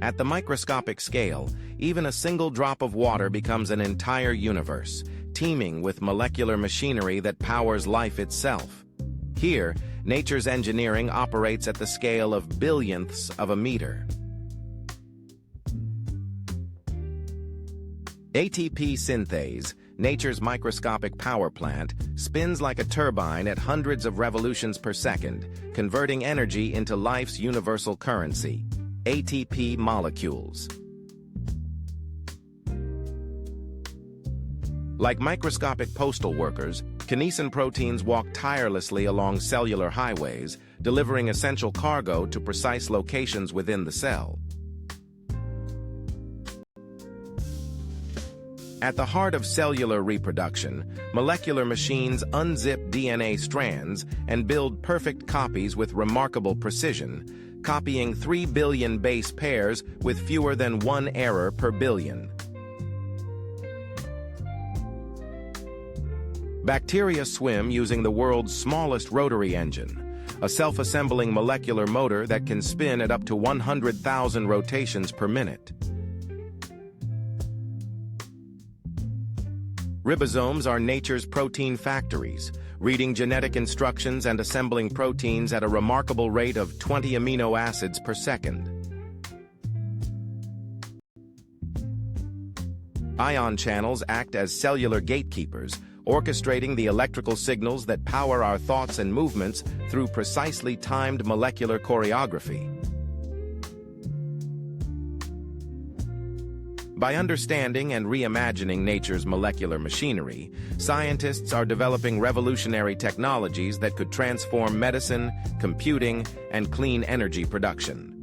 At the microscopic scale, even a single drop of water becomes an entire universe, teeming with molecular machinery that powers life itself. Here, nature's engineering operates at the scale of billionths of a meter. ATP synthase, nature's microscopic power plant, spins like a turbine at hundreds of revolutions per second, converting energy into life's universal currency, ATP molecules. Like microscopic postal workers, kinesin proteins walk tirelessly along cellular highways, delivering essential cargo to precise locations within the cell. At the heart of cellular reproduction, molecular machines unzip DNA strands and build perfect copies with remarkable precision, copying 3 billion base pairs with fewer than 1 error per billion. Bacteria swim using the world's smallest rotary engine, a self-assembling molecular motor that can spin at up to 100,000 rotations per minute. Ribosomes are nature's protein factories, reading genetic instructions and assembling proteins at a remarkable rate of 20 amino acids per second. Ion channels act as cellular gatekeepers, orchestrating the electrical signals that power our thoughts and movements through precisely timed molecular choreography. By understanding and reimagining nature's molecular machinery, scientists are developing revolutionary technologies that could transform medicine, computing, and clean energy production.